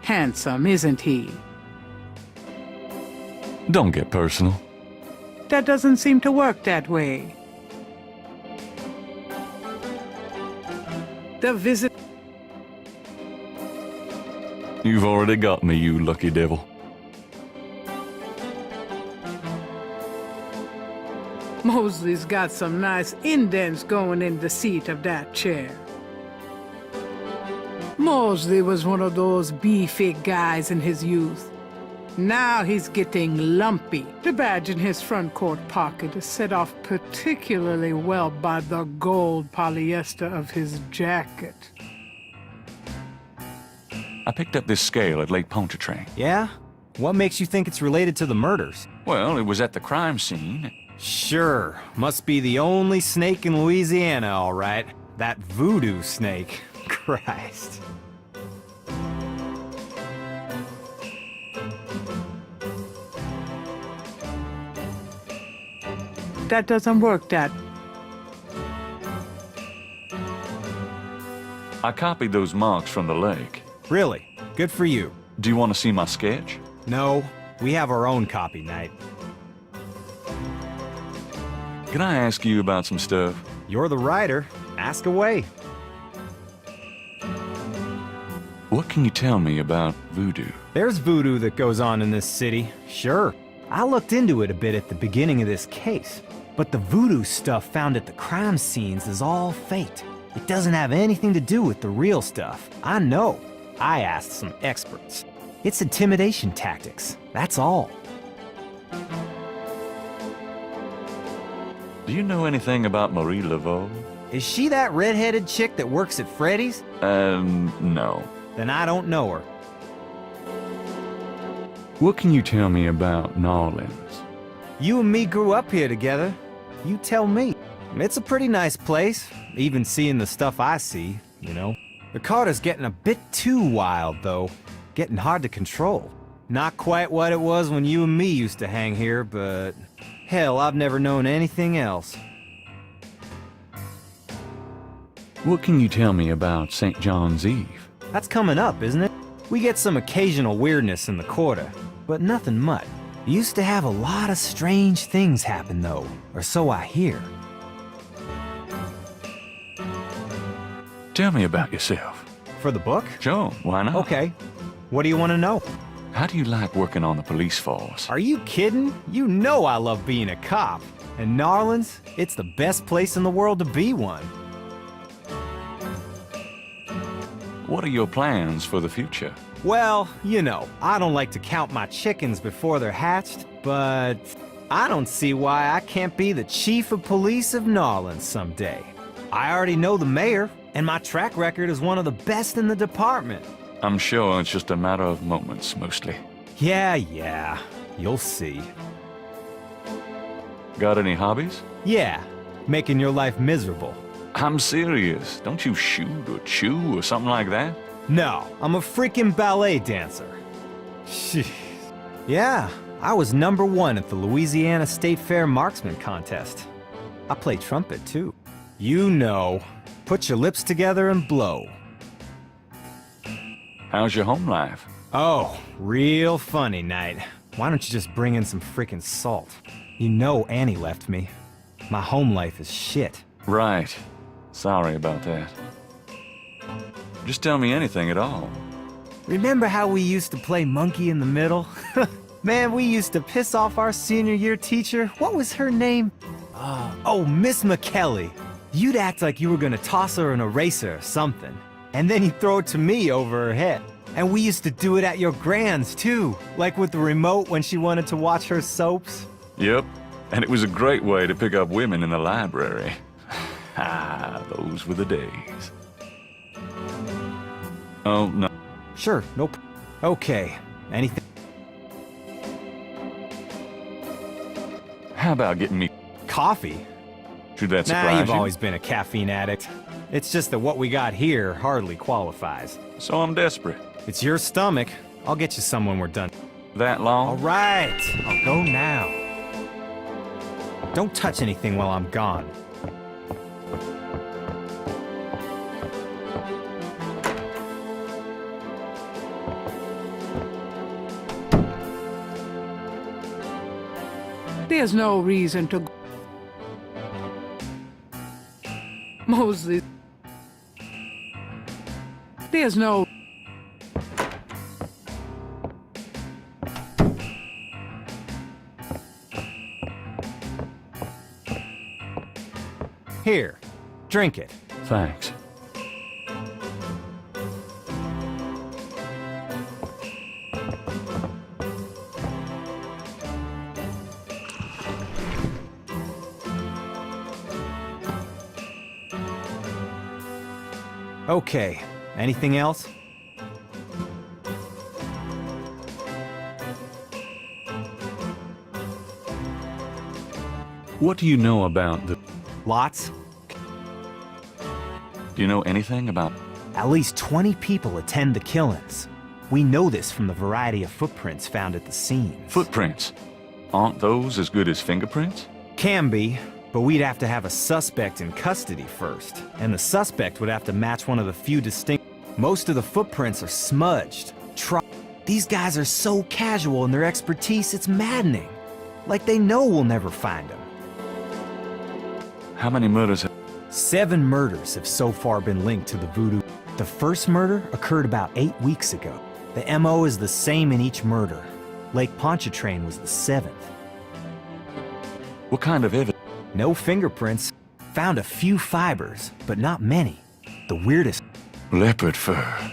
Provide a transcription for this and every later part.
Handsome, isn't he? Don't get personal. That doesn't seem to work that way. The visit... You've already got me, you lucky devil. Mosley's got some nice indents going in the seat of that chair. Mosley was one of those beefy guys in his youth. Now he's getting lumpy. The badge in his front coat pocket is set off particularly well by the gold polyester of his jacket. I picked up this scale at Lake Pontchartrain. Yeah? What makes you think it's related to the murders? Well, it was at the crime scene. Sure. Must be the only snake in Louisiana, all right. That voodoo snake. Christ. That doesn't work, Dad. I copied those marks from the lake. Really? Good for you. Do you want to see my sketch? No, we have our own copy, Knight. Can I ask you about some stuff? You're the writer. Ask away. What can you tell me about voodoo? There's voodoo that goes on in this city, sure. I looked into it a bit at the beginning of this case. But the voodoo stuff found at the crime scenes is all fake. It doesn't have anything to do with the real stuff. I know. I asked some experts. It's intimidation tactics, that's all. Do you know anything about Marie Laveau? Is she that red-headed chick that works at Freddy's? No. Then I don't know her. What can you tell me about New Orleans? You and me grew up here together. You tell me. It's a pretty nice place, even seeing the stuff I see, you know. The Carter's getting a bit too wild, though. Getting hard to control. Not quite what it was when you and me used to hang here, but... hell, I've never known anything else. What can you tell me about St. John's Eve? That's coming up, isn't it? We get some occasional weirdness in the Quarter, but nothing much. Used to have a lot of strange things happen, though, or so I hear. Tell me about yourself. For the book? Sure, why not? Okay. What do you want to know? How do you like working on the police force? Are you kidding? You know I love being a cop. And New Orleans, it's the best place in the world to be one. What are your plans for the future? Well, you know, I don't like to count my chickens before they're hatched, but I don't see why I can't be the chief of police of New Orleans someday. I already know the mayor, and my track record is one of the best in the department. I'm sure it's just a matter of moments, mostly. Yeah, you'll see. Got any hobbies? Yeah, making your life miserable. I'm serious. Don't you shoot or chew or something like that? No, I'm a freaking ballet dancer. Jeez. Yeah, I was #1 at the Louisiana State Fair Marksman Contest. I play trumpet, too. You know, put your lips together and blow. How's your home life? Oh, real funny, Knight. Why don't you just bring in some freaking salt? You know Annie left me. My home life is shit. Right. Sorry about that. Just tell me anything at all. Remember how we used to play monkey in the middle? Man, we used to piss off our senior year teacher. What was her name? Oh, Miss McKelly. You'd act like you were gonna toss her an eraser or something. And then you'd throw it to me over her head. And we used to do it at your grand's, too. Like with the remote when she wanted to watch her soaps. Yep. And it was a great way to pick up women in the library. Ah, those were the days. Oh, no. Sure, nope. Okay, anything? How about getting me Coffee? Should that Nah, surprise you've you? always been a caffeine addict. It's just that what we got here hardly qualifies. So I'm desperate. It's your stomach. I'll get you some when we're done. That long? All right, I'll go now. Don't touch anything while I'm gone. There's no reason to... Mosley... There's no... Here, drink it. Thanks. Okay, anything else? What do you know about the... Lots? Do you know anything about... At least 20 people attend the killings. We know this from the variety of footprints found at the scene. Footprints? Aren't those as good as fingerprints? Can be, but we'd have to have a suspect in custody first. And the suspect would have to match one of the few distinct... Most of the footprints are smudged. These guys are so casual in their expertise, it's maddening. Like they know we'll never find them. How many murders have... 7 murders have so far been linked to the voodoo. The first murder occurred about 8 weeks ago. The MO is the same in each murder. Lake Pontchartrain was the 7th. What kind of evidence? No fingerprints. Found a few fibers, but not many. The weirdest... Leopard fur.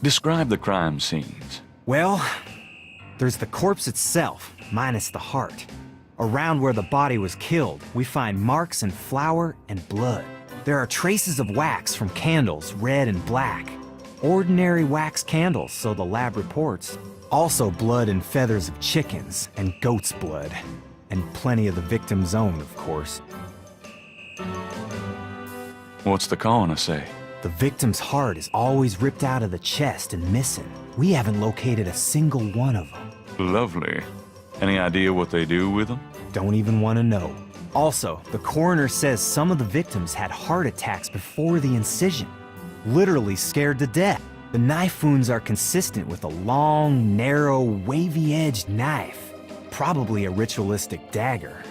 Describe the crime scenes. Well, there's the corpse itself, minus the heart. Around where the body was killed, we find marks and flour and blood. There are traces of wax from candles, red and black. Ordinary wax candles, so the lab reports. Also blood and feathers of chickens, and goat's blood. And plenty of the victim's own, of course. What's the coroner say? The victim's heart is always ripped out of the chest and missing. We haven't located a single one of them. Lovely. Any idea what they do with them? Don't even want to know. Also, the coroner says some of the victims had heart attacks before the incision. Literally scared to death. The knife wounds are consistent with a long, narrow, wavy-edged knife. Probably a ritualistic dagger.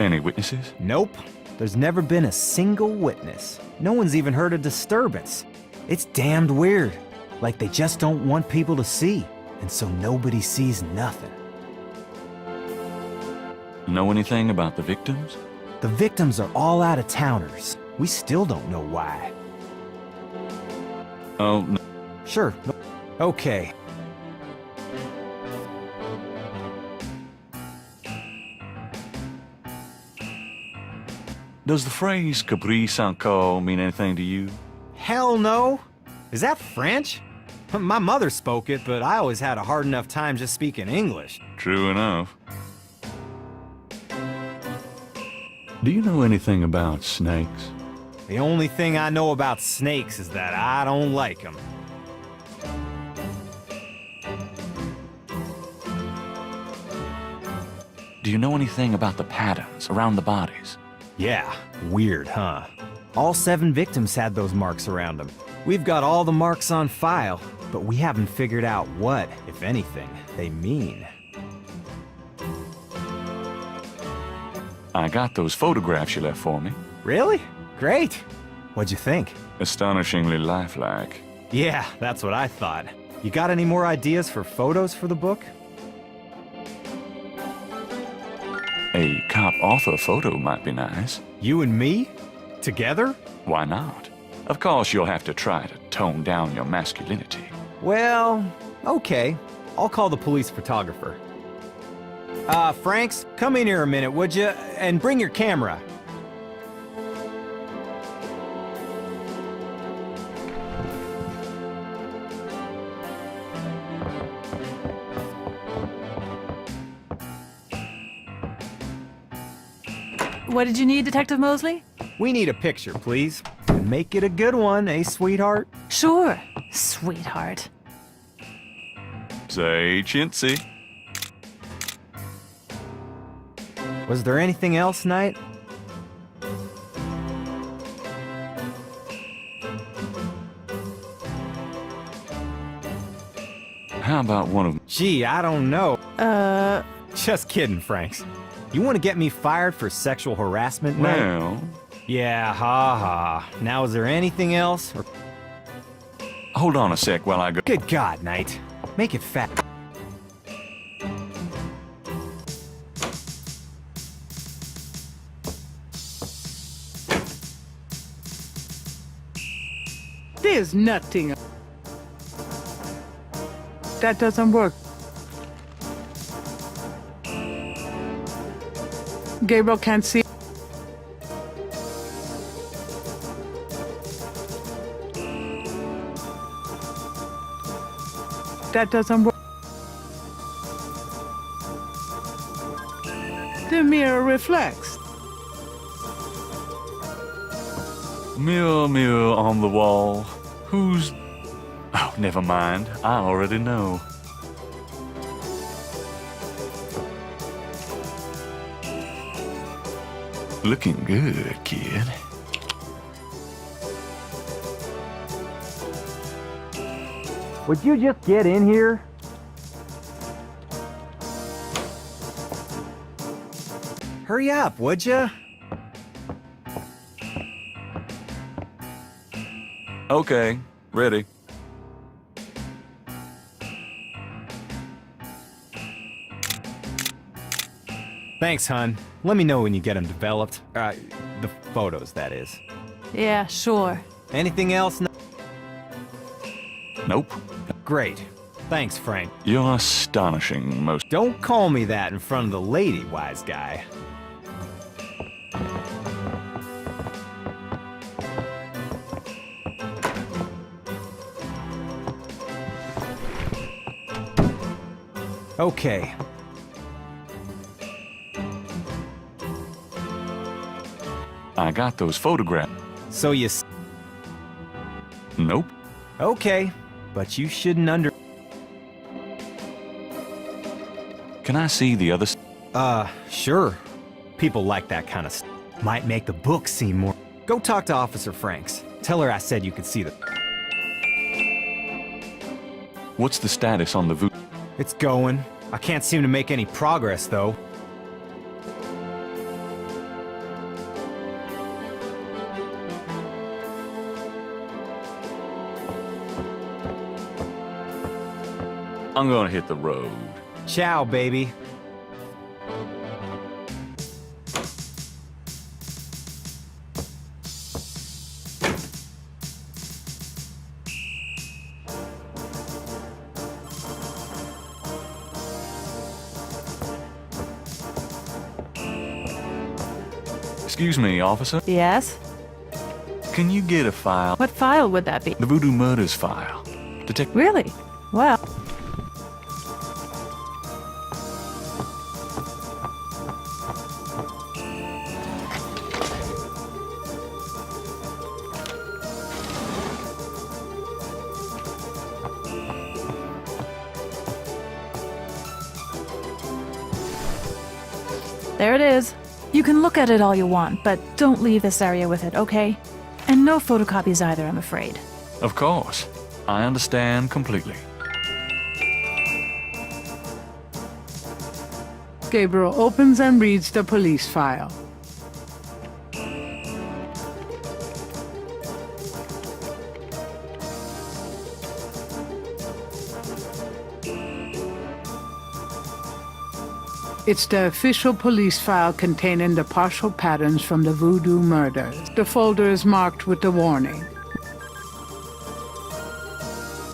Any witnesses? Nope. There's never been a single witness. No one's even heard a disturbance. It's damned weird. Like they just don't want people to see, and so nobody sees nothing. Know anything about the victims? The victims are all out-of-towners. We still don't know why. Oh, no. Sure. Okay. Does the phrase caprice encore mean anything to you? Hell no! Is that French? My mother spoke it, but I always had a hard enough time just speaking English. True enough. Do you know anything about snakes? The only thing I know about snakes is that I don't like them. Do you know anything about the patterns around the bodies? Yeah, weird, huh? All 7 victims had those marks around them. We've got all the marks on file, but we haven't figured out what, if anything, they mean. I got those photographs you left for me. Really? Great. What'd you think? Astonishingly lifelike. Yeah, that's what I thought. You got any more ideas for photos for the book? A cop-author photo might be nice. You and me? Together? Why not? Of course, you'll have to try to tone down your masculinity. Well, okay. I'll call the police photographer. Franks, come in here a minute, would you? And bring your camera. What did you need, Detective Mosley? We need a picture, please. And make it a good one, eh, sweetheart? Sure, sweetheart. Say chintzy. Was there anything else, Knight? How about one of... Gee, I don't know. Just kidding, Franks. You want to get me fired for sexual harassment, Knight? Well... Yeah, ha. Now, is there anything else? Or... Hold on a sec while I go... Good God, Knight. Make it fat. There's nothing. That doesn't work. Gabriel can't see. That doesn't work. The mirror reflects. Mirror, mirror on the wall. Who's... Oh, never mind. I already know. Looking good, kid. Would you just get in here? Hurry up, would ya? Okay, ready. Thanks, hon. Let me know when you get them developed. The photos, that is. Yeah, sure. Anything else? Nope. Great. Thanks, Frank. You're astonishing, most... Don't call me that in front of the lady, wise guy. Okay. I got those photographs. So you... Nope. Okay, but you shouldn't Can I see the other... Sure. People like that kind of stuff. Might make the book seem more... Go talk to Officer Franks. Tell her I said you could see the... What's the status on the voodoo? It's going. I can't seem to make any progress, though. I'm gonna hit the road. Ciao, baby. Excuse me, officer. Yes? Can you get a file? What file would that be? The Voodoo Murders file. Detective... Really? Well... There it is. You can look at it all you want, but don't leave this area with it, okay? And no photocopies either, I'm afraid. Of course. I understand completely. Gabriel opens and reads the police file. It's the official police file containing the partial patterns from the voodoo murders. The folder is marked with the warning.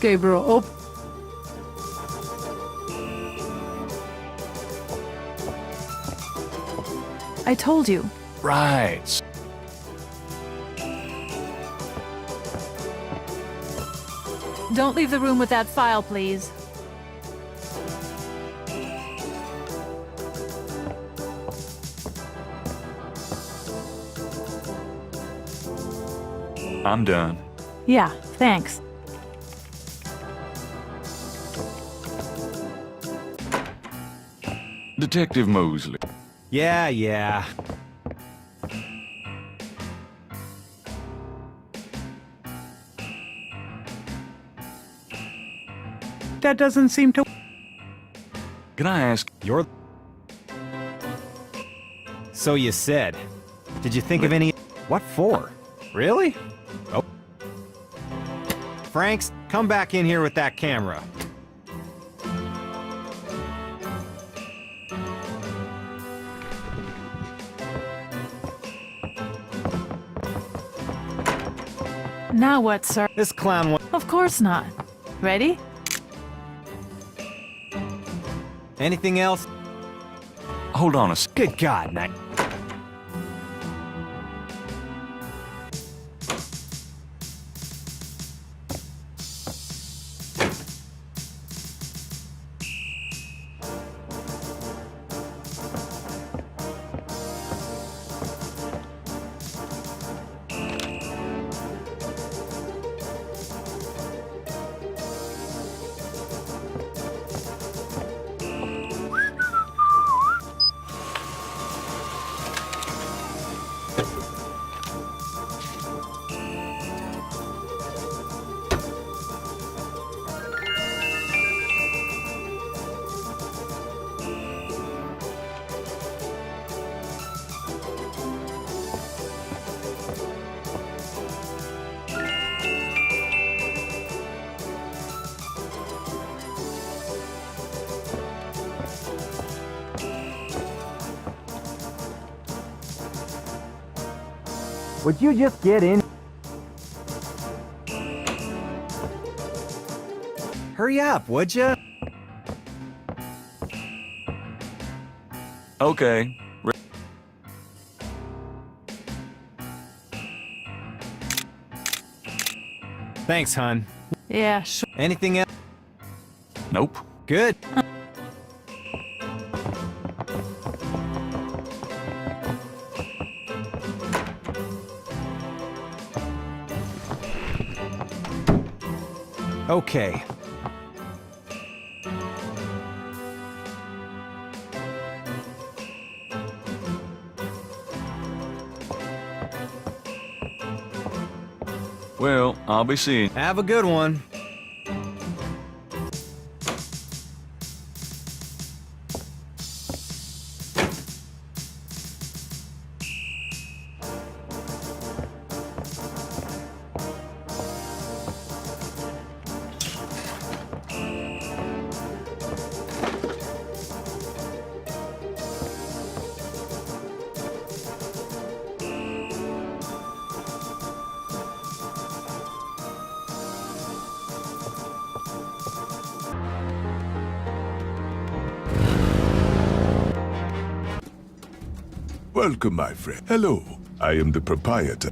Gabriel I told you. Right. Don't leave the room with that file, please. I'm done. Yeah, thanks. Detective Mosley. Yeah. That doesn't seem to... Can I ask? You're... So you said. Did you think of any... What for? Really? Oh. Franks, come back in here with that camera. Now what, sir? This clown wants... Of course not. Ready? Anything else? Hold on a sec. Good God, Knight. Would you just get in? Hurry up, would ya? Okay. Thanks, hon. Yeah, sure. Anything else? Nope. Good. Okay. Well, I'll be seeing. Have a good one. Welcome, my friend. Hello, I am the proprietor.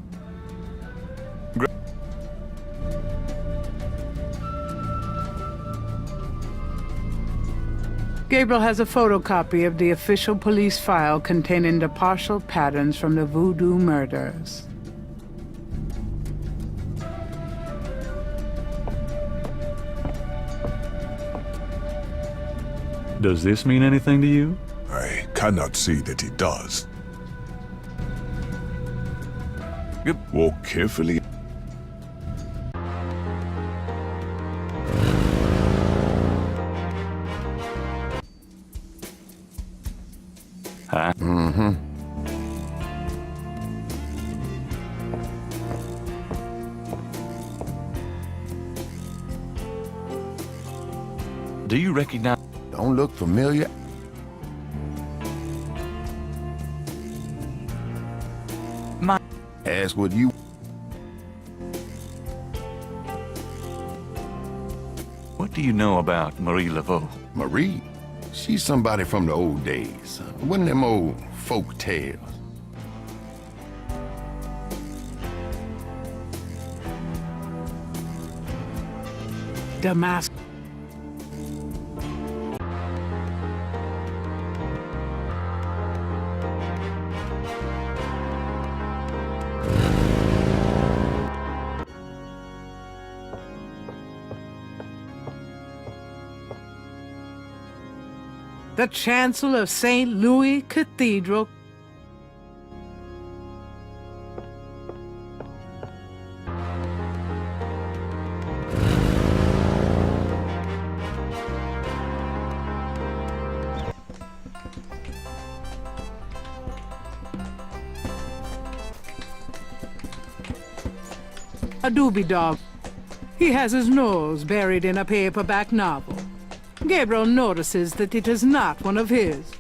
Gabriel has a photocopy of the official police file containing the partial patterns from the voodoo murders. Does this mean anything to you? I cannot say that it does. Walk carefully. Huh? Do you recognize? Don't look familiar. My. Ask what you... What do you know about Marie Laveau? Marie? She's somebody from the old days. One of them old folk tales. Damascus. The chancel of St. Louis Cathedral. A doobie dog. He has his nose buried in a paperback novel. Gabriel notices that it is not one of his.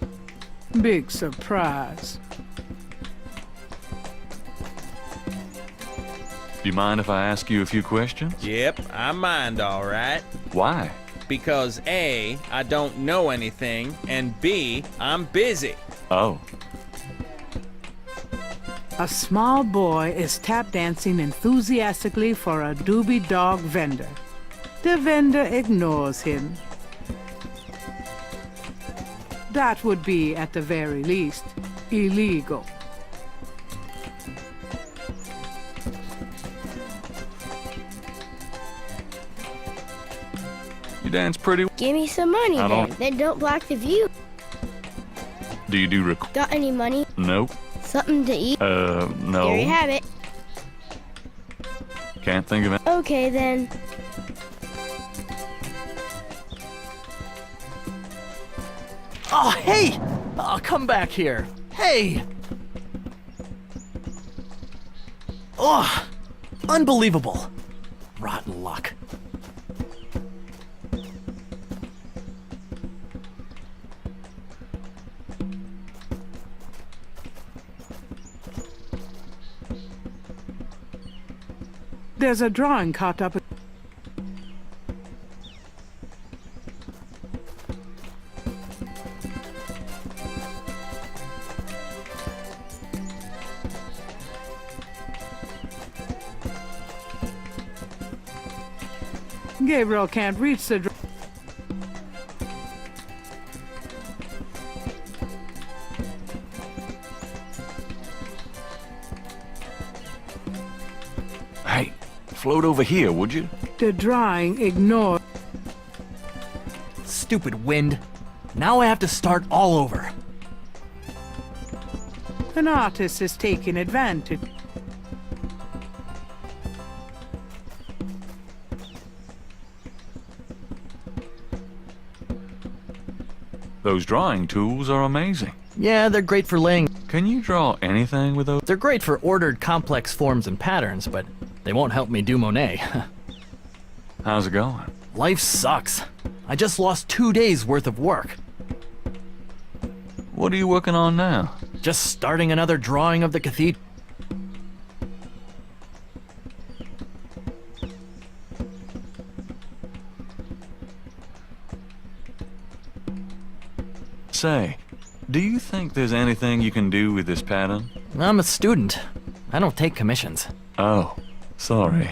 Big surprise. Do you mind if I ask you a few questions? Yep, I mind all right. Why? Because A, I don't know anything, and B, I'm busy. Oh, A small boy is tap dancing enthusiastically for a doobie dog vendor. The vendor ignores him. That would be, at the very least, illegal. you dance pretty. Give me some money I then. don't- Then don't block the view. Do you do Got any money? Nope. Something to eat? No. There you have it. Can't think of it. Okay then. Oh, hey! Oh, come back here. Hey! Oh, unbelievable. Rotten luck. There's a drawing caught up. Gabriel can't reach the Hey, float over here, would you? The drawing ignored. Stupid wind. Now I have to start all over. An artist is taking advantage. Those drawing tools are amazing. Yeah, they're great for laying. Can you draw anything with those? They're great for ordered complex forms and patterns, but they won't help me do Monet. How's it going? Life sucks. I just lost 2 days worth of work. What are you working on now? Just starting another drawing of the cathedral. Say, do you think there's anything you can do with this pattern? I'm a student. I don't take commissions. Oh, sorry.